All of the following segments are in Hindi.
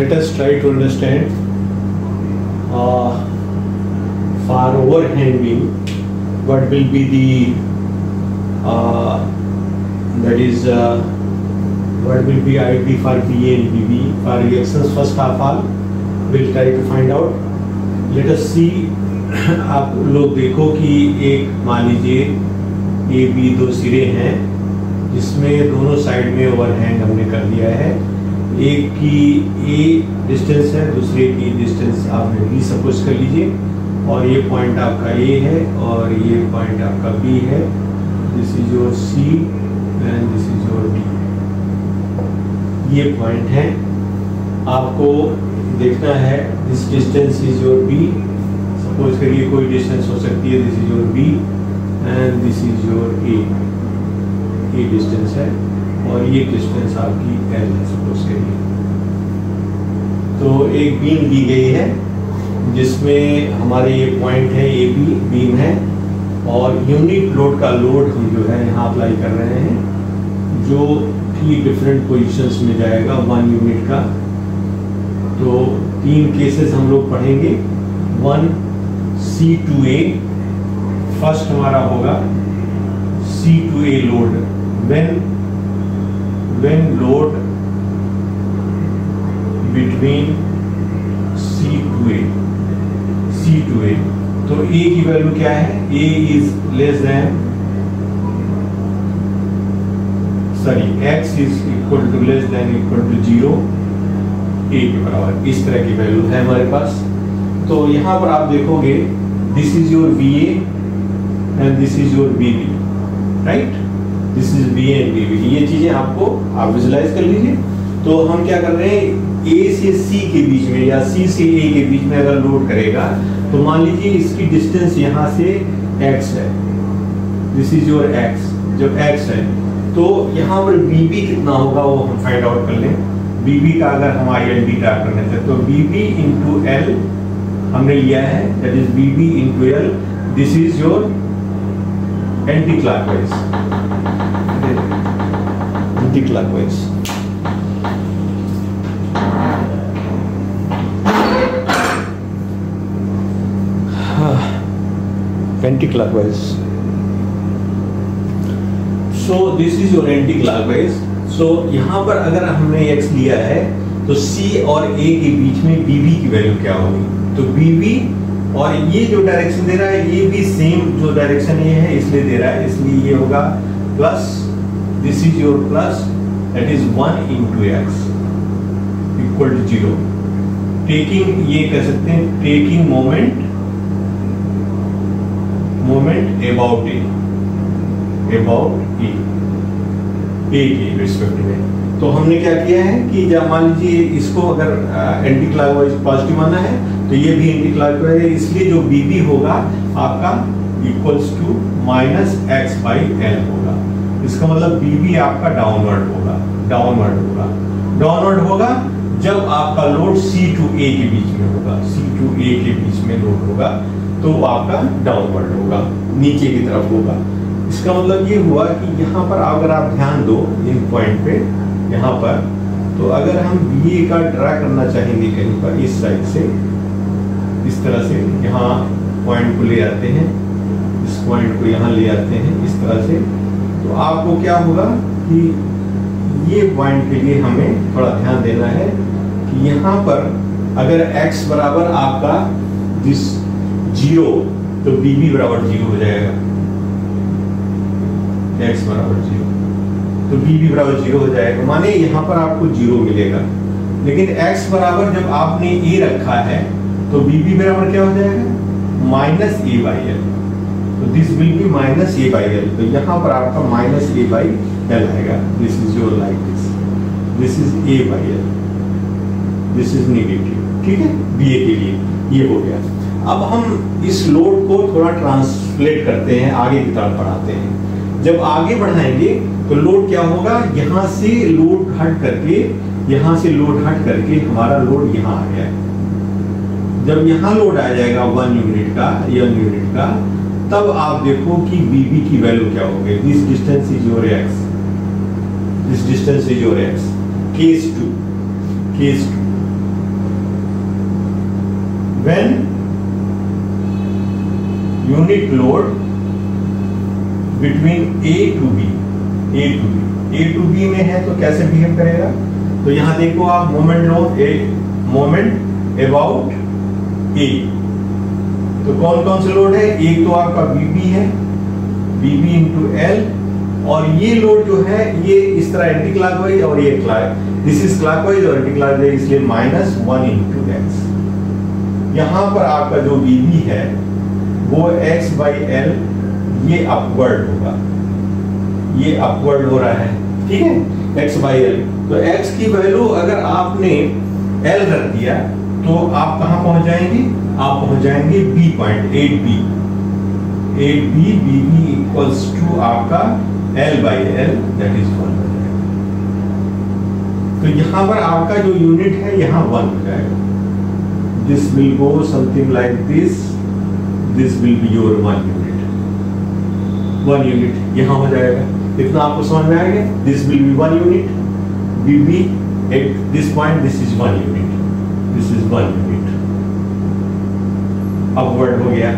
let us try to understand for overhang beam what will be the what will be IP for BA and BB for reactions. First of all we'll try to find out. Let us see. आप लोग देखो कि एक मान लीजिए ए बी दो सिरे हैं जिसमें दोनों साइड में ओवरहैंग हमने कर दिया है। एक की ए डिस्टेंस है, दूसरे की डिस्टेंस आपने बी सपोज कर लीजिए, और ये पॉइंट आपका ए है और ये पॉइंट आपका बी है। This is your C and this is your D. ये पॉइंट है, आपको देखना है this distance is your B. Suppose करिए कोई डिस्टेंस हो सकती है, this is your B and this is your A distance है और ये डिस्टेंस आपकी एल है सपोज करिए। तो एक बीम दी गई है जिसमें हमारे ये पॉइंट है ए बी बीम है, और यूनिट लोड का लोड हम जो है यहाँ अप्लाई कर रहे हैं, जो कि डिफरेंट पोजीशंस में जाएगा 1 यूनिट का। तो 3 केसेस हम लोग पढ़ेंगे। 1 C2A, फर्स्ट हमारा होगा C2A load, when load between C2A, तो A की वैल्यू क्या है? A is less than, X is equal to less than equal to 0, A के बराबर, इस तरह की वैल्यू है हमारे पास। तो यहाँ पर आप देखोगे this is your VA and this is your BB, right? This is VA and BB। ये चीजें आपको आप विजुलाइज कर लीजिए। तो हम क्या कर रहे हैं, A से C के बीच में या C से A के बीच में अगर लोड करेगा तो मान लीजिए इसकी डिस्टेंस यहाँ से X है, दिस इज योर X। जब X है तो यहाँ पर BB कितना होगा वो हम फाइंड आउट कर लें। BB का अगर हम ILD ट्रैक करने थे तो BB इंटू L हमने लिया है, that is BB into L। This is your anticlockwise, anticlockwise. Anticlockwise. So this is your anticlockwise. So यहाँ पर अगर हमने X लिया है तो C और A के बीच में BB की वैल्यू क्या होगी? तो BB, और ये जो डायरेक्शन दे रहा है ये भी सेम जो डायरेक्शन ये है इसलिए दे रहा है, इसलिए ये होगा plus, this is your plus, that is 1 into X equal to 0। Taking, ये कह सकते हैं टेकिंग मोमेंट अबाउट ए के रिस्पेक्ट में। तो हमने क्या किया है कि जब मान लीजिए इसको अगर एंटी क्लॉकवाइज पॉजिटिव माना है तो ये भी एंटी क्लॉकवाइज है, इसलिए जो BB होगा आपका equals to minus X by L होगा। इसका मतलब BB आपका डाउनवर्ड होगा जब आपका लोड C to A के बीच में होगा, C to A के बीच में लोड होगा तो वो आपका डाउनवर्ड होगा, नीचे की तरफ होगा। इसका मतलब ये हुआ कि यहाँ पर अगर आप ध्यान दो इन पॉइंट पे, यहाँ पर तो अगर हम BA का ड्रा करना चाहेंगे कहीं पर इस साइड से, इस तरह से यहाँ पॉइंट को ले आते हैं, इस पॉइंट को यहाँ ले आते हैं इस तरह से, तो आपको क्या होगा कि ये पॉइंट के लिए हमें थोड़ा ध्यान देना है कि यहाँ पर अगर X बराबर आपका दिस 0 तो BB बराबर 0 हो जाएगा। X बराबर 0 तो BB बराबर 0 हो जाएगा, माने यहाँ पर आपको 0 मिलेगा। लेकिन X बराबर जब आपने A रखा है तो BB बराबर क्या हो जाएगा? Minus A by L। तो this will be minus A by L। तो यहाँ पर आपका माइनस A बाई L आएगा। This is your like this is A by L, this is negative, ठीक है, BA के लिए ये हो गया। अब हम इस लोड को थोड़ा ट्रांसलेट करते हैं, आगे की तरफ बढ़ाते हैं। जब आगे बढ़ाएंगे तो लोड क्या होगा, यहाँ से लोड हट करके हमारा लोड यहाँ आ गया। जब यहाँ लोड आ जाएगा 1 यूनिट का, तब आप देखो कि BB की वैल्यू क्या होगी। This distance is your X, case 2 when unit load between A to B में है तो कैसे बिहेव करेगा? तो यहां देखो आप moment load moment about A, तो कौन कौन से लोड है? एक तो आपका BB है, BB इंटू L, और ये लोड जो है ये इस तरह एंटी क्लॉकवाइज और ये दिस इज क्लॉकवाइज और एंटी क्लॉकवाइज, इसलिए -1 इंटू x। यहां पर आपका जो BB है वो x बाई L, ये अपवर्ड होगा, ये अपवर्ड हो रहा है, ठीक है, x बाई L। तो x की वैल्यू अगर आपने L रख दिया तो आप कहां पहुंच जाएंगे? आप पहुंच जाएंगे B point, 8B BB equals to आपका L by L, that is 1 हो जाएगा। तो यहां पर आपका जो यूनिट है यहां 1 हो जाएगा। This will go something like this will be your 1 unit यहां हो जाएगा। इतना आपको समझ में आएगा? This will be 1 unit, BB at this point, this is 1 unit, this is 1 unit, upward हो गया।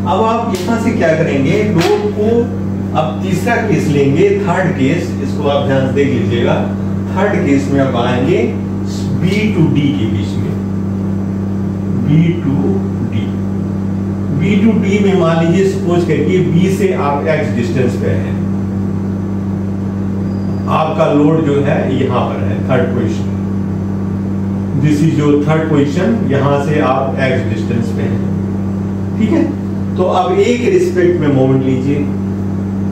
अब आप यहां से क्या करेंगे? लोड को अब तीसरा केस लेंगे, थर्ड केस, इसको आप ध्यान से देख लीजिएगा। थर्ड केस में आप आएंगे B टू D के बीच में, B टू D में मान लीजिए सपोज करिए B से आप x डिस्टेंस पे हैं, आपका लोड जो है यहां पर है, third position, this is your third position, यहां से आप x डिस्टेंस पे हैं, ठीक है। तो अब एक रिस्पेक्ट में मोमेंट लीजिए,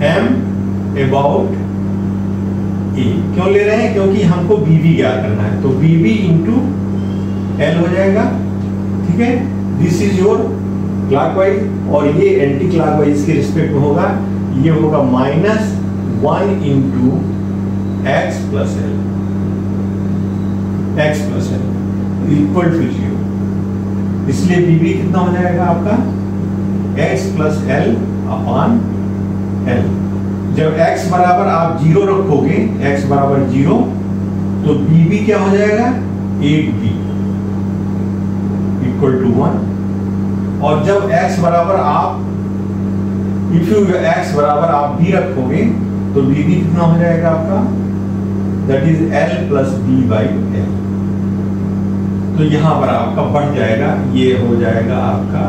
m अबाउट A, क्यों ले रहे हैं? क्योंकि हमको BB ज्ञात करना है, तो BB इंटू L हो जाएगा, ठीक है। दिस इज योर क्लॉकवाइज और ये एंटी क्लॉकवाइज के रिस्पेक्ट में होगा, ये होगा -1 into x plus L equal to 0, इसलिए BB कितना हो जाएगा आपका? x plus L upon L। जब x बराबर आप 0 रखोगे, x बराबर 0, तो BB क्या हो जाएगा? 8B equal to 1। और जब x बराबर आप x बराबर आप B रखोगे तो BB कितना हो जाएगा आपका? That is L plus B by L। तो यहां पर आपका बढ़ जाएगा, ये हो जाएगा आपका,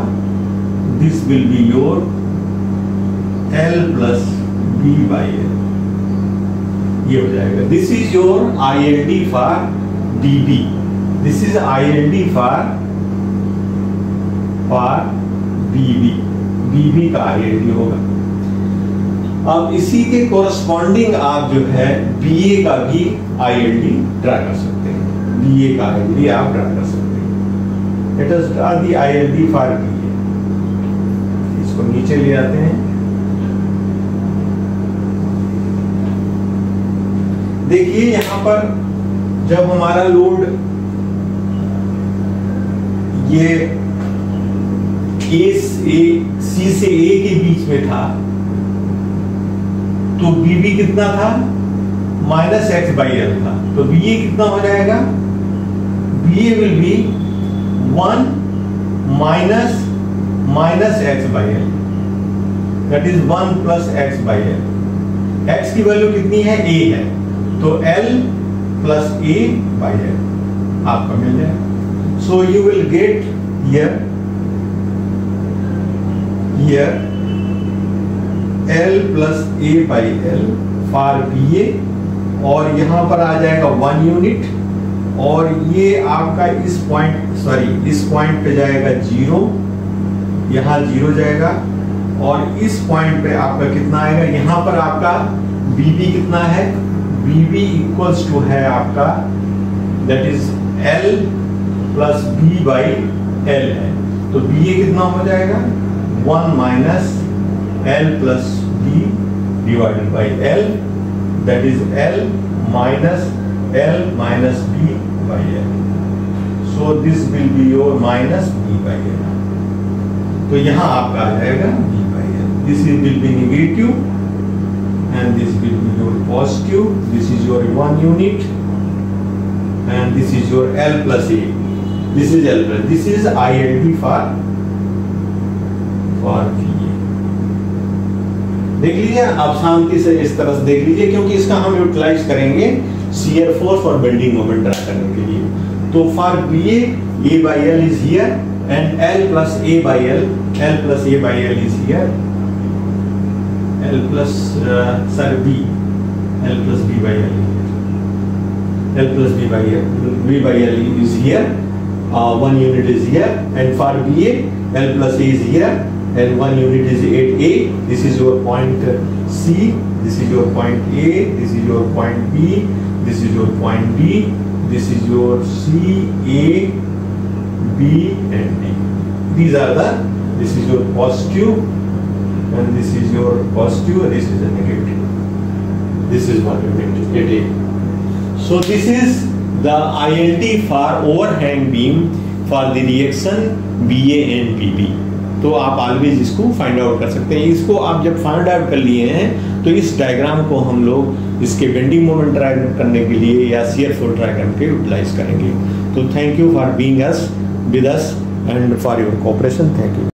this will be your L plus B by L, ये हो जाएगा। This is your ILD for DB, this is ILD for BB का ILD होगा। अब इसी के कोरस्पॉन्डिंग आप जो है BA का भी ILD ड्रा कर सकते हैं, BA का ILD आप ड्रा कर सकते हैं। Let us draw the ILD for BA, इसको नीचे ले आते हैं। देखिए यहां पर जब हमारा लोड ये C से A के बीच में था तो BB कितना था? -x बाई L था, तो BA कितना हो जाएगा? BA will be 1 minus x by L, that is 1 plus x by L। x की वैल्यू कितनी है? A है, तो L plus A by L आपका मिल जाएगा। So you will get here L plus A by L for BA, और यहां पर आ जाएगा 1 यूनिट, और ये आपका इस पॉइंट पे जाएगा 0, यहां 0 जाएगा, और इस पॉइंट पे आपका कितना आएगा? यहां पर आपका BB कितना है? BB इक्वल्स टू है आपका, that is L plus B by L है, तो BA कितना हो जाएगा? 1 minus L plus B divided by L, that is L minus B by L। So this will be your minus B by L, तो यहां आपका आ जाएगा B by L। This will be negative and this will be your positive, this is your 1 unit and this is your L plus A, this is L plus, this is ILT for VA। देख लीजिए आप शांति से इस तरह से देख लीजिए, क्योंकि इसका हम यूटिलाइज करेंगे शियर फोर्स और बेंडिंग मोमेंट ड्रा करने के लिए। तो for BA, A by L is here and L plus A by L is here, L plus B by L, L plus B by L is here, 1 unit is here, and for BA L plus A is here and 1 unit is 8A. This is your point C, this is your point A, this is your point B, this is your point D, this is your C, A, B and D. These are this is your positive and this is your positive, this is the negative. This is what you need to get in. So this is the ILT for overhang beam for the reaction BA and BB. तो आप ऑलवेज इसको फाइंड आउट कर सकते हैं। इसको आप जब फाइंड आउट कर लिए हैं तो इस डायग्राम को हम लोग इसके बेंडिंग मोमेंट ड्राइव करने के लिए या शियर फोर्स डायग्राम के यूटिलाइज करेंगे। तो thank you for being us with us and for your cooperation. Thank you.